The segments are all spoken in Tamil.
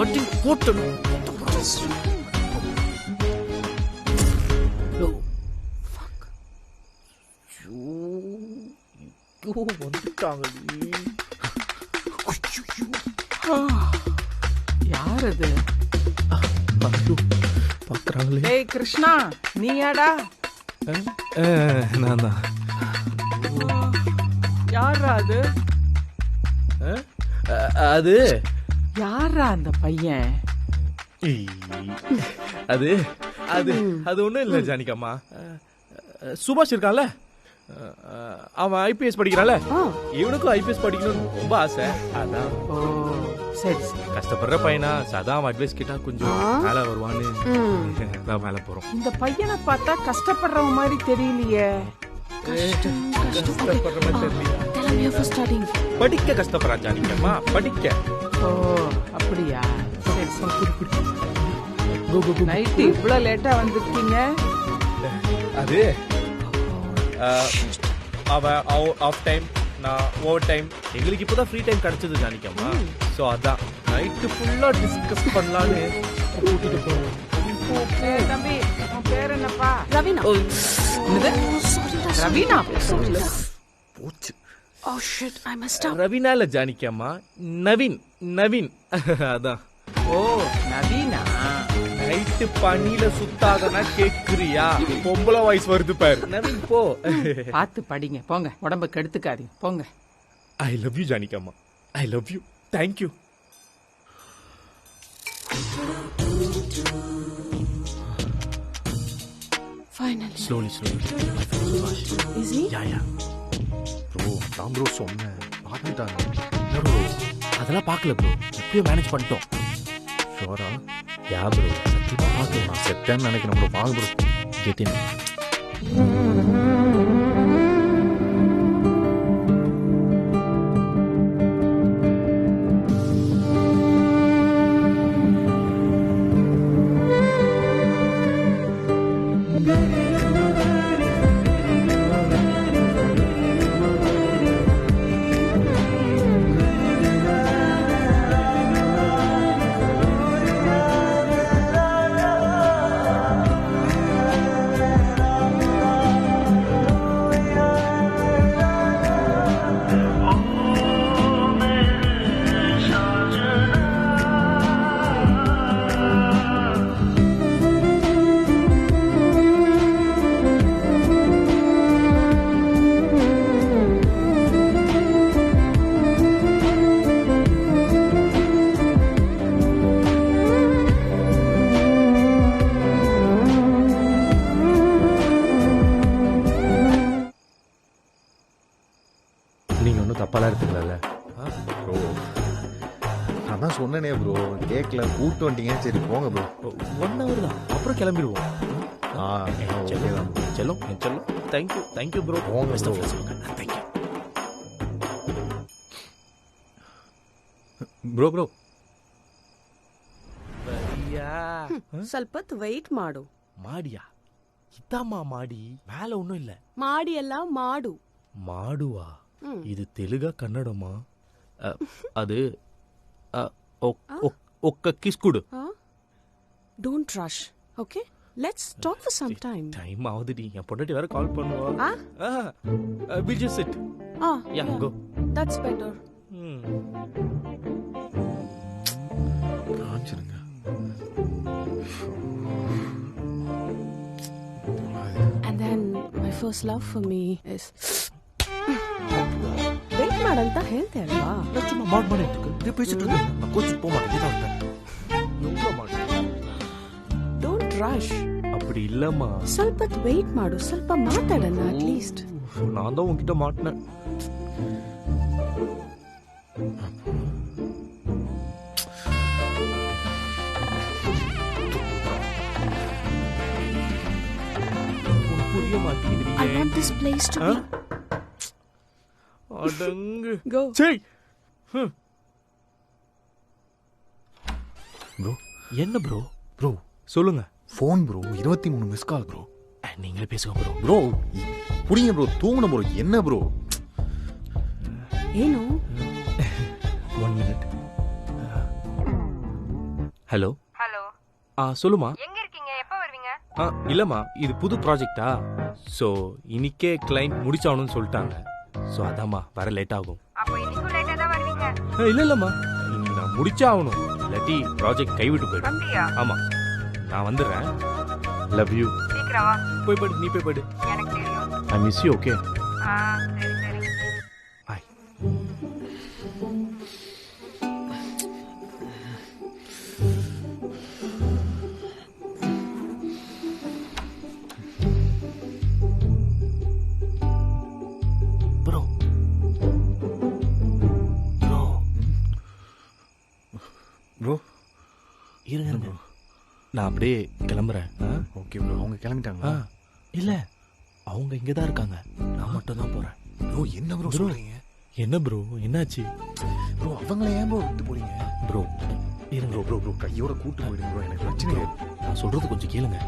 அடி போட்டணும். வந்துட்டாங்க. யார் அது? பாக்குறாங்களே. ஏய் கிருஷ்ணா, நீயாடா? நான் தான். யாரா அது? அது யாரா அந்த பையன்? அது அது அது ஒண்ணும் இல்ல ஜானிகம்மா. சுபாஷ் இருக்கான்ல, அவன் ஐபிஎஸ் படிக்கிறான்ல, இவனுக்கும் ஐபிஎஸ் படிக்கணும்னு ரொம்ப ஆசை. அதான். ஓ சரி சரி. கஷ்டப்படுற பையனா, சதா அவன் அட்வைஸ் கேட்டா கொஞ்சம் மேல வருவான்னு மேல போறோம். இந்த பையனை பார்த்தா கஷ்டப்படுறவன் மாதிரி தெரியலையே. படிக்க கஷ்டப்படுறான் ஜானிகம்மா, படிக்க. ஓ அப்படியா? சரி சரி. நைட்டு இவ்வளவு லேட்டா வந்திருக்கீங்க? அது அவன் ஆஃப் டைம், நான் ஓவர் டைம். எங்களுக்கு இப்போதான் ஃப்ரீ டைம் கிடைச்சது ஜானிகம்மா. ஸோ அதான் நைட்டு ஃபுல்லாக டிஸ்கஸ் பண்ணலான்னு கூட்டிட்டு போவோம். தம்பி, உன் பேர் என்னப்பா? ரவீனா. ரவீனா போச்சு. Oh shit, I messed up. Raveena இல்ல ஜானிகம்மா, நவீன். நவீன் அதான். ஓ நவீனா. நைட்டு பனியில சுத்தாதனா கேக்குறியா? பொம்பளை வாய்ஸ் வருது பாரு. நவீன் போ. பார்த்து படிங்க, போங்க. உடம்ப கெடுத்துக்காதீங்க, போங்க. ஐ லவ் யூ ஜானிகம்மா, I love you. Thank you. Finally. Slowly. Is he? Yeah. Bro நான் ப்ரோ சொன்னேன், பார்த்துட்டாங்க. ப்ரோ அதெல்லாம் பார்க்கல ப்ரோ, எப்படியோ மேனேஜ் பண்ணிட்டோம். ஷோரா? யா ப்ரோ, சத்தியமா பார்க்கல. நான் செத்தேன்னு நினைக்கிறேன் ப்ரோ. வாங்க ப்ரோ. Get in. தப்பாலாம் எடுத்துக்கல ப்ரோ. நான் தான் சொன்னேனே ப்ரோ, கேட்கல. கூப்பிட்டு வந்துட்டீங்க, சரி போங்க ப்ரோ. 1 hour தான், அப்புறம் கிளம்பிடுவோம். ஓகே தான் ப்ரோ. செல்லம் தேங்க்யூ ப்ரோ. போங்க ப்ரோ. Thank you bro. ಸ್ವಲ್ಪ ವೆಯ್ಟ್ ಮಾಡು. மாடியா? இதாம்மா மாடி, மேல ஒன்றும் இல்லை. ಮಾಡಿ ಎಲ್ಲ ಮಾಡು. மாடுவா? இது தெலுங்கா கன்னடமா? அது ఒక్క కిస్ కుడు. Don't rush, okay? Let's talk for some time. Time ஆகுதுடி, என் பொண்டாட்டி வேற கால் பண்ணுவா. We'll just sit. Yeah, go. That's better. காஞ்சிருங்க. And then my first love for me is wait ಮಾಡಂತ ಹೇಳ್ತೆ ಅಲ್ವಾ? சும்மா மாட் இது பேசிட்டு இருந்தேன். நான் கோச்சிட்டு போக மாட்டேன். இதான் எவ்வளோ மாட்டேன். Don't rush. அப்படி இல்லம்மா, ಸ್ವಲ್ಪ ವೇಟ್ ಮಾಡು, ಸ್ವಲ್ಪ ಮಾತಾಡೋಣ ಅಟ್ಲೀಸ್ಟ್. நான் தான் உன்கிட்ட மாட்டினேன். புரிய மாட்டேங்குது. I want this place to be. அடங்கு. Go. சரி. ப்ரோ என்ன ப்ரோ? ப்ரோ சொல்லுங்க. Phone bro, 23 miss call bro. நீங்களே பேசுங்க ப்ரோ. ப்ரோ புடிங்க ப்ரோ, தூங்கணும் ப்ரோ. என்ன ப்ரோ? ಏನು? 1 minute. ஹலோ ஹலோ, சொல்லுமா. எங்க இருக்கீங்க? எப்ப வருவீங்க? இல்லம்மா, இது புது ப்ராஜெக்டா, ஸோ இன்னைக்கே கிளைண்ட் முடிச்சாகணும்னு சொல்லிட்டாங்க. ஸோ அதாம்மா வர லேட் ஆகும். அப்போ இன்னைக்கும் லேட்டா தான் வருவீங்க. இல்லம்மா, இன்னைக்கு நான் முடிச்சே ஆகணும், இல்லாட்டி ப்ராஜெக்ட் கைவிட்டு போயிடும். அப்படியா? ஆமா, நான் வந்துடுறேன். Love you. சீக்கிரம் வா. போய் படு, நீ போய் படு. எனக்கு தெரியும். I miss you. ஓகே, சரி சரி. பாய். ப்ரோ ப்ரோ ப்ரோ இருங்க ப்ரோ, நான் அப்படியே கிளம்புறேன். ஓகே ப்ரோ, அவங்க கிளம்பிட்டாங்களா? இல்ல, அவங்க இங்க தான் இருக்காங்க, நான் மட்டும் தான் போறேன். ப்ரோ என்ன ப்ரோ சொல்றீங்க? என்ன ப்ரோ, என்னாச்சு ப்ரோ அவங்கள ஏன் ப்ரோ விட்டு போறீங்க? ப்ரோ? இருங்க ப்ரோ ப்ரோ ப்ரோ கையோட கூட்டு போயிடுங்க ப்ரோ, எனக்கு பிரச்சனை இல்லை. நான் சொல்றது கொஞ்சம் கேளுங்க.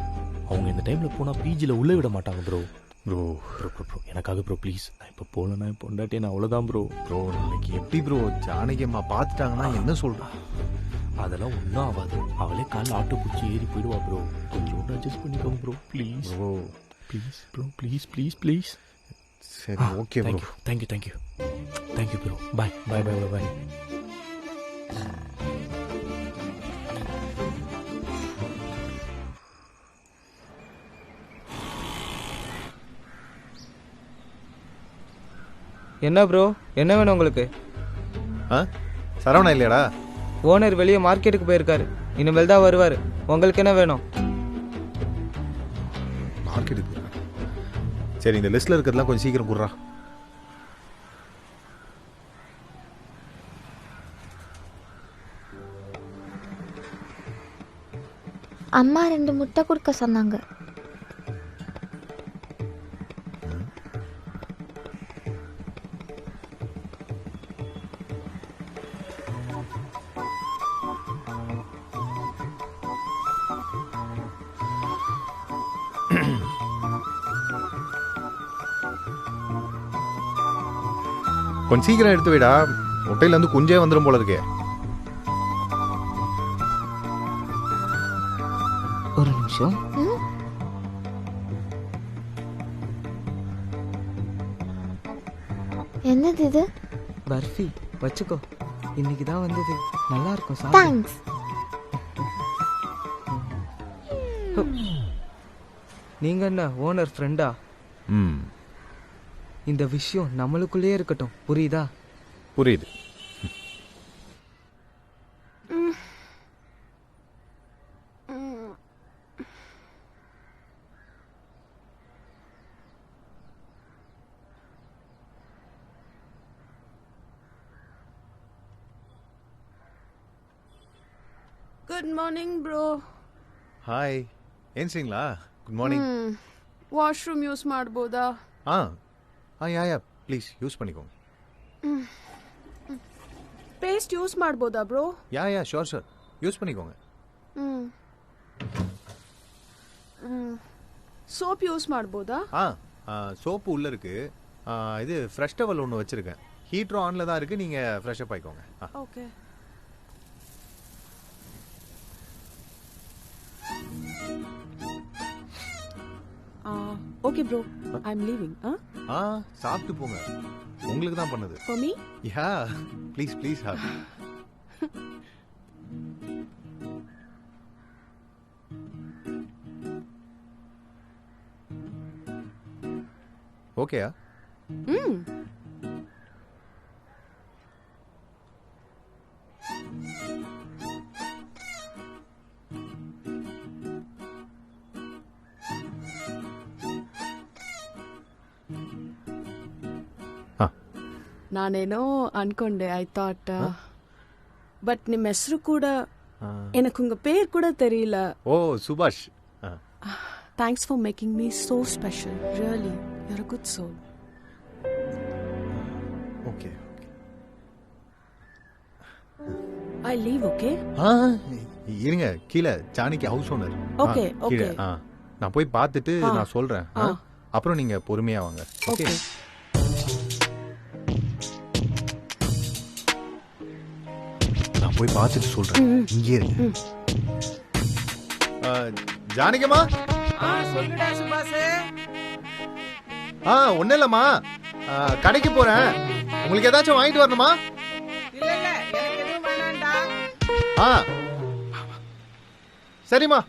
அவங்க இந்த டைம்ல போனா பிஜில உள்ள விட மாட்டாங்க bro. Bro bro bro bro எனக்காக ப்ரோ ப்ளீஸ். நான் இப்போ போகலன்னா இப்போ பொண்டாட்டி நான் அவ்வளோதான் ப்ரோ. ப்ரோ நாளைக்கு எப்படி ப்ரோ ஜானகி அம்மா பார்த்துட்டாங்கன்னா என்ன சொல்றேன்? அதெல்லாம் ஒன்றும் ஆகாது, அவளே காலைல ஆட்டோ பிடிச்சி ஏறி போயிடுவா ப்ரோ. கொஞ்சம் அட்ஜஸ்ட் பண்ணிக்கோங்க bro please. Bro please bro, please please please. சரி okay bro. Thank you thank you thank you bro. Bye bye bye bye. என்ன ப்ரோ, என்ன வேணும் உங்களுக்கு? சரவணா இல்லையாடா? ஓனர் வெளியே மார்க்கெட்டுக்கு போயிருக்காரு, இனிமேல் தான் வருவார். உங்களுக்கு என்ன வேணும்? மார்க்கெட்டுக்கு. சரி, இந்த லிஸ்ட்ல இருக்கிறதுலாம் கொஞ்சம் சீக்கிரம் கொடுறா. அம்மா 2 முட்டை கொடுக்க சொன்னாங்க. கொஞ்சம் சீக்கிரம் எடுத்து வைடா, முட்டையில இருந்து குஞ்சே வந்துடும் போல இருக்கே. ஒரு நிமிஷம். என்னது இது? பர்ஃபி வச்சுக்கோ, இன்னைக்கு தான் வந்தது, நல்லா இருக்கும் சாப்பிடு. தேங்க்ஸ். நீங்க என்ன ஓனர் ஃப்ரெண்டா? ம், இந்த விஷயம் நம்மளுக்குள்ளேயே இருக்கட்டும், புரியுதா? புரியுது. Good morning, bro. ಹಾಯ್, ಏನು ಸಿಂಗ್ಲಾ? Good morning. ವಾಶ್ರೂಮ್ ಯೂಸ್ ಮಾಡ್ಬೋದಾ? ಯಾ ಪ್ಲೀಸ್ ಯೂಸ್ பண்ணிக்கோங்க. ಪೇಸ್ಟ್ ಯೂಸ್ ಮಾಡ್ಬೋದಾ bro? Yeah sure sir, use பண்ணிக்கோங்க. சோப் யூஸ் ಮಾಡ್ಬೋದா? சோப்பு உள்ள இருக்கு. இது ஃப்ரெஷ் டவல் ஒன்று வச்சிருக்கேன், ஹீட்டரும் ஆன்ல தான் இருக்கு, நீங்க ஃப்ரெஷ் அப் ஆயிக்கோங்க. Okay. Okay bro, I am leaving. சாப்பிட்டு போங்க, உங்களுக்கு தான் பண்ணது. For me? Yeah please please have. ஓகேயா? ನಾನೇನೋ ಅನ್ಕೊಂಡೆ, ಐ ಥಾಟ್. ಬಟ್ ನಿಮ್ಮ ಹೆಸರು ಕೂಡ, எனக்கு உங்க பேர் கூட தெரியல. ஓ சுபாஷ். Thanks for making me so special. Really, you're a good soul. Okay. I leave, okay? இருங்க, கீழே ஜானிக்கு ஹவுஸ் ஓனர். Okay, okay. நான் போய் பார்த்துட்டு நான் சொல்றேன். அப்புறம் நீங்க பொறுமையா வாங்க. ஓகே. போய் பார்த்துட்டு சொல்றேன். இங்கே இரு. ஜானகிமா. சொல்லுடா சுபாஷ். ஒன்னும் இல்லம்மா, கடைக்கு போறேன். உங்களுக்கு ஏதாச்சும் வாங்கிட்டு வரணுமா? இல்ல இல்ல, எனக்கு எதுவும் வேணாம்டா. சரிம்மா.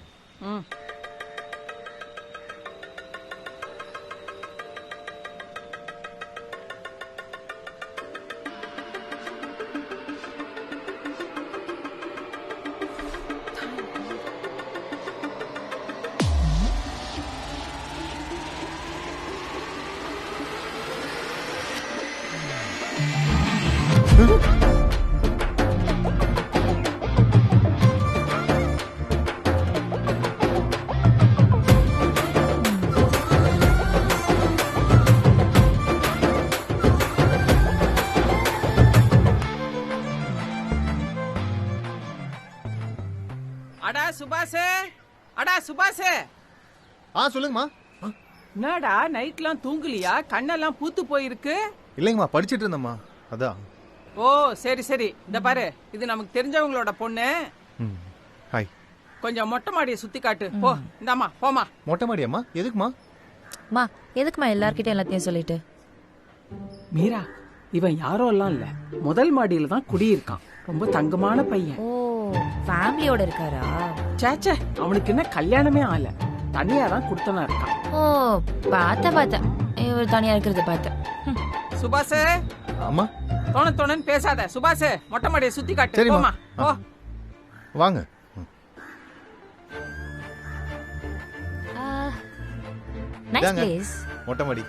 அடா சுபாஷ், அடா சுபாஷ். சொல்லுங்கம்மா. என்னடா நைட்லாம் தூங்கலியா? கண்ணெல்லாம் பூத்து போயிருக்கு. இல்லைங்கம்மா, படிச்சிட்டு இருந்தம்மா, அதான். ஓ சரி சரி. இந்த பாரு, இது நமக்கு தெரிஞ்சவங்களோட பொண்ணு. ஹாய். கொஞ்சம் மொட்டை மாடியை சுத்தி காட்டு. போ, இந்தாமா போமா. மொட்டை மாடியம்மா? எதுக்குமா? மா எதுக்குமா எல்லார்கிட்ட எல்லாத்தையும் சொல்லிட்டு? மீரா, இவன் யாரோ எல்லாம் இல்ல, முதல் மாடியில தான் குடியிருக்கான். ரொம்ப தங்கமான பையன். ஓ ஃபேமிலியோட இருக்காரா? சேச்சே, அவனுக்கு என்ன கல்யாணமே ஆகல, தனியா தான் குடுத்தனா இருக்கான். ஓ பார்த்தேன், இவர் தனியா இருக்கிறத பார்த்தேன். சுபாஷ். அம்மா. தோணன்னு பேசாத சுபாஷ். மொட்டை மாடியை சுத்தி காட்டு. சரிம்மா. போமா போ. வாங்க. Nice place. மொட்டை மாடி.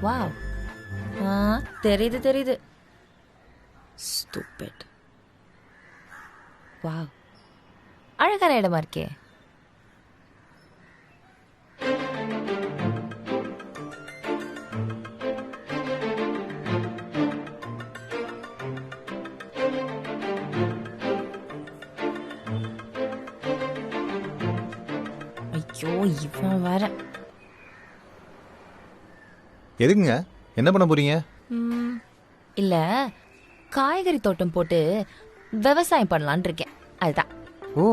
வாவ். தெரியுது. ஸ்டூபிட். வாவ், அழகான இடமா இருக்கே. ஐயோ இவன் வேற. எதுக்குங்க? என்ன பண்ண போறீங்க? இல்ல, காய்கறி தோட்டம் போட்டு விவசாயம் பண்ணலான் இருக்கேன், அதுதான். ஓ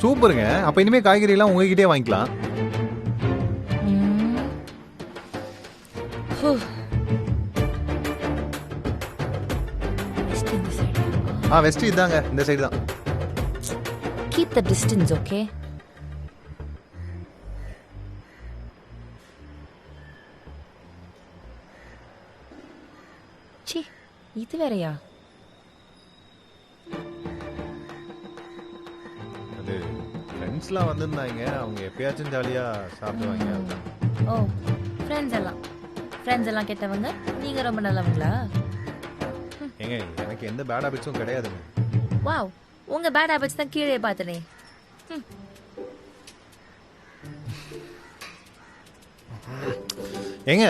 சூப்பருங்க. அப்ப இனிமே காய்கறி எல்லாம் உங்ககிட்டே வாங்கிக்கலாம். வெஸ்ட் இதாங்க, இந்த சைடு தான். Keep the distance, okay? C, இது வேறயா? அது ஃப்ரெண்ட்ஸ்லாம் வந்திருந்தாங்க, அவங்க எப்பயாச்சும் ஜாலியா சாப்பிடுவாங்க. ஓ ஃப்ரெண்ட்ஸ் எல்லாம் கெட்டவங்க, நீங்க ரொம்ப நல்லவங்களா? ஏங்க, எனக்கு எந்த பேட் ஹாபிட்ஸும் கிடையாதுங்க. வாவ், உங்க பேட் ஹாபிட்ஸ் தான் கீழே பார்த்தனே. ஏங்க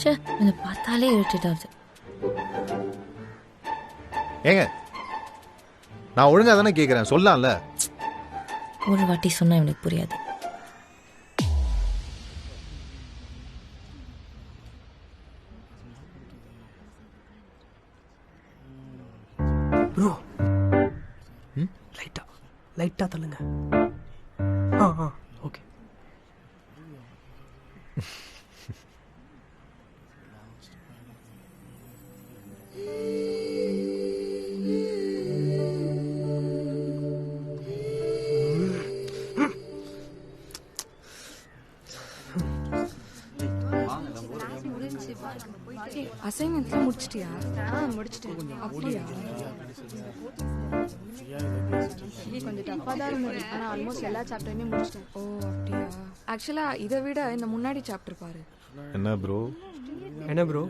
ச்சே, இத பார்த்தாலே இரிட்டேட் ஆகுது. ஏங்க, நான் ஒழுங்கா தானே கேக்குறேன், சொல்லலாம்ல? ஒரு வாட்டி சொன்னா எனக்கு புரியாது. ப்ரோ, லைட்டா தள்ளுங்க. ஓகே. அசைன்மெண்ட்லாம் முடிச்சிட்டியா? முடிச்சிட்டேன். அப்படியா? கொஞ்சம் டஃப்பாக தான் இருந்தது, ஆனால் ஆல்மோஸ்ட் எல்லா சாப்டருமே முடிச்சிட்டேன். ஓ அப்படியா? ஆக்சுவலாக இதை விட இந்த முன்னாடி சாப்டர் பாரு. என்ன ப்ரோ? என்ன ப்ரோ?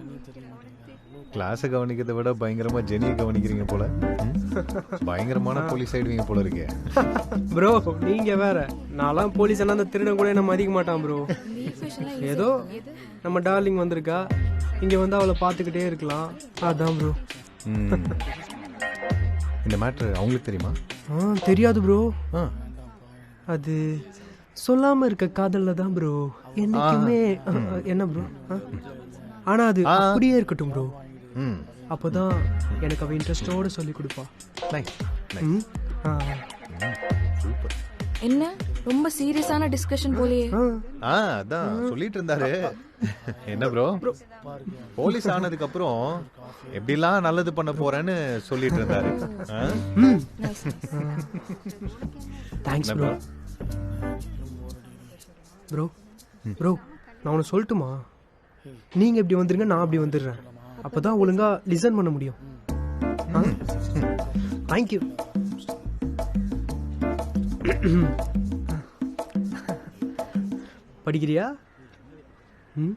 கிளாஸை கவனிக்கிறத விட பயங்கரமா ஜெனியை கவனிக்கிறீங்க போல. பயங்கரமான போலீஸ் ஆயிடுவீங்க போல இருக்கே. ப்ரோ நீங்க வேற, நான்லாம் போலீஸ் எல்லாம் அந்த திருடன் கூட என்ன மதிக்க மாட்டான் ப்ரோ. ஏதோ நம்ம டார்லிங் வந்திருக்கா, இங்க வந்து அவளை பார்த்துக்கிட்டே இருக்கலாம், அதான் ப்ரோ. இந்த மேட்ரு அவங்களுக்கு தெரியுமா? தெரியாது ப்ரோ. அது சொல்லாம இருக்க காதல்ல தான் ப்ரோ என்னைக்குமே. என்ன ப்ரோ? ஆனா அது அப்படியே இருக்கட்டும் ப்ரோ. ம் அப்போதான் எனக்கு அவ இன்ட்ரெஸ்டோட சொல்லி கொடுப்பா. நைஸ் ம் ஆ சூப்பர். என்ன ரொம்ப சீரியஸான டிஸ்கஷன் போலயே. அதான் சொல்லிட்டு இருந்தாரு. என்ன ப்ரோ, போலீஸ் ஆனதுக்கு அப்புறம் எப்படிலாம் நல்லது பண்ண போறேன்னு சொல்லிட்டு இருந்தாரு. Thanks bro. ப்ரோ ப்ரோ நான் உனக்கு சொல்லட்டுமா? நீங்க இப்படி வந்துருங்க, நான் அப்படி வந்துடுறேன். அப்பதான் ஒழுங்கா லிசன் பண்ண முடியும். தேங்க்யூ. படிக்கிறியா? ம்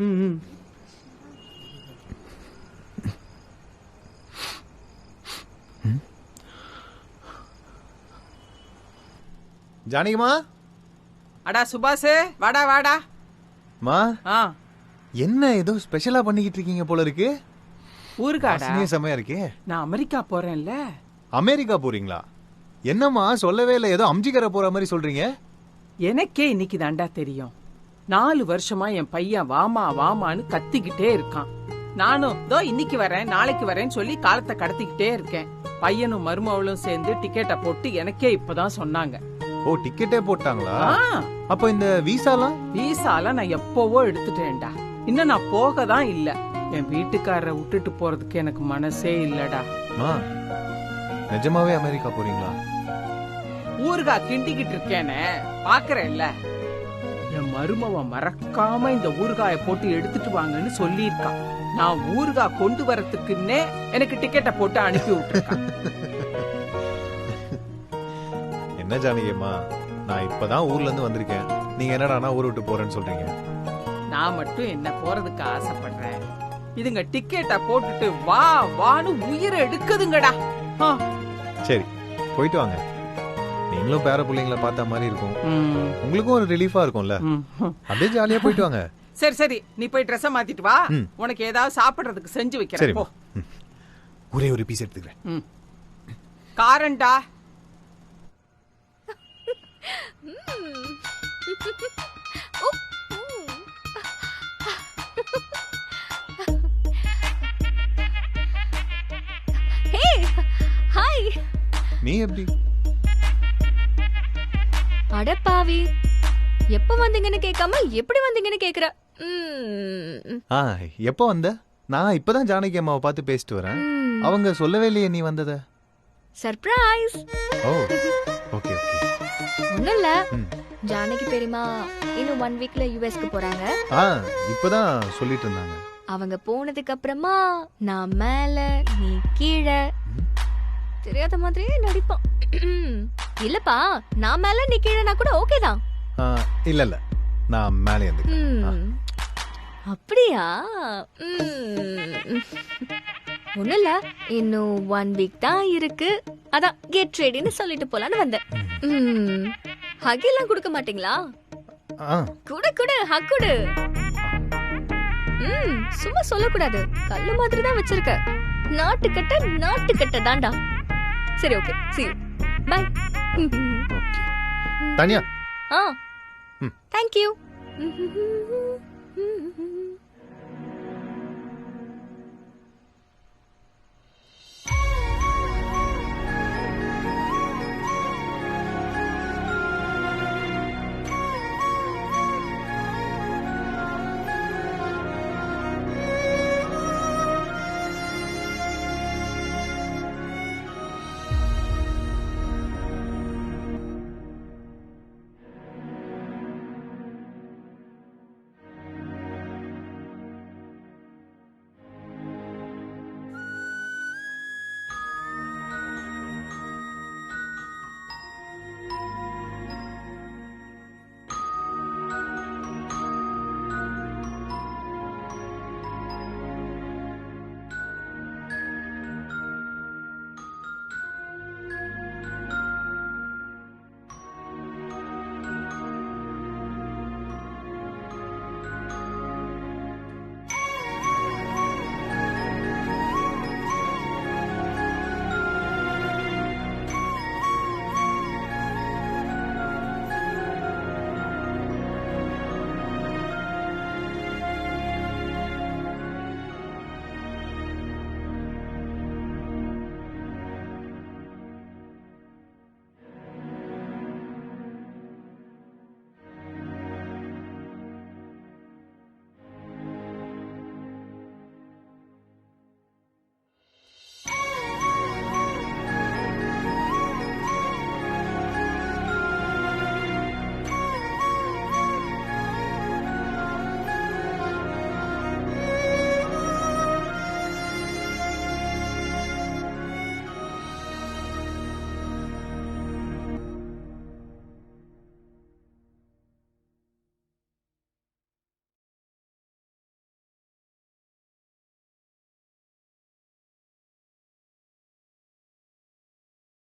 ம் ம் ஜானகிமா. அடா சுபாஷ், வாடா வாடா. மா ஆ என்ன ஏதோ ஸ்பெஷலா பண்ணிக்கிட்டு இருக்கீங்க போல இருக்கு. ஊருக்காடா. வாசனையே செமையா இருக்கே. நான் அமெரிக்கா போறேன்ல. அமெரிக்கா போறீங்களா? என்னம்மா சொல்லவே இல்லை, ஏதோ அம்ஜிக்கரை போற மாதிரி சொல்றீங்க. எனக்கே இன்னைக்கு தாண்டா தெரியும். 4 வருஷமா என் பையன் வாமா வாமான்னு கத்திக்கிட்டே இருக்கான். நானும் தோ இன்னைக்கு வரேன் நாளைக்கு வரேன்னு சொல்லி காலத்தை கடத்திக்கிட்டே இருக்கேன். பையனும் மருமவளும் சேர்ந்து டிக்கெட்டை போட்டு எனக்கே இப்பதான் சொன்னாங்க. ஓ, டிக்கெட்டே போட்டாங்களா? ஆ, அப்ப இந்த விசாலாம்? விசால நான் எப்பவோ எடுத்துட்டேன்டா. இன்னும் நான் போக தான் இல்ல. என் வீட்டுக்காரரை விட்டுட்டு போறதுக்கு எனக்கு மனசே இல்லடா. நிஜமாவே அமெரிக்கா போறீங்களா? ஊருகா கிண்டிக்கிட்டு இருக்கேனே பாக்குறேன்ல. என் மருமவ மறக்காம இந்த ஊறுகாய போட்டு எடுத்துட்டு வாங்கன்னு சொல்லியிருக்கான். நான் ஊறுகா கொண்டு வரதுக்குன்னே எனக்கு டிக்கெட்டை போட்டு அனுப்பி விட்டுருக்கான். என்ன ஜானகியம்மா, நான் இப்பதான் ஊர்ல இருந்து வந்திருக்கேன். நீங்க என்னடா ஊர் விட்டு போறேன்னு சொல்றீங்க? நான் மட்டும் என்ன போறதுக்கு ஆசைப்படுறேன். இதுங்க டிக்கெட்டை போட்டுட்டு வா வான்னு உயிரை எடுக்குதுங்கடா. சரி, போயிட்டு வாங்க. நீங்களும் பேர பிள்ளைங்களை பார்த்த மாதிரி இருக்கும், உங்களுக்கும் ஒரு ரிலீஃபா இருக்கும்ல. அப்படியே ஜாலியா போயிட்டு வாங்க. சரி சரி, நீ போய் ட்ரெஸ் மாத்திட்டு வா. உனக்கு ஏதாவது சாப்பிடுறதுக்கு செஞ்சு வைக்கிறேன். போ. ஒரே ஒரு பீஸ் எடுத்துக்கிறேன். காரண்டா. ஹாய். நீ எப்படி? அட பாவி, எப்ப வந்தீங்கன்னு கேட்காம எப்படி வந்தீங்கன்னு கேக்குற. எப்ப வந்த? நான் இப்பதான் ஜானகி அம்மாவை பார்த்து பேசிட்டு வரேன். அவங்க சொல்லவே இல்லையே நீ வந்தத. சர்ப்ரைஸ். ஓ, ஓகே ஓகே. ஒண்ணும் இல்ல, ஜானகி பெரியமா இன்னும் 1 வீக்ல யுஎஸ்க்கு போறாங்க. இப்பதான் சொல்லிட்டு இருந்தாங்க. அவங்க போனதுக்கு அப்புறமா நான் மேல நீ கீழே தெரியாத மாதிரியே நடிப்போம். இல்லப்பா, நான் மேல நீ கீழேனா கூட ஓகே தான். இல்ல இல்ல, நான் மேலே வந்து. அப்படியா? ஒண்ணும் இல்ல, இன்னும் 1 வீக் தான் இருக்கு. அதான் கெட் ரெடின்னு சொல்லிட்டு போலான்னு வந்தேன். ஹக் எல்லாம் கொடுக்க மாட்டீங்களா? குடு குடு, ஹக் குடு. சும்மா சொல்லக்கூடாது, கல்லு மாதிரி தான் வச்சிருக்க. நாட்டுக்கட்ட தாண்டா. சரி, ஓகே, see you. Bye. தனியா? Thank you.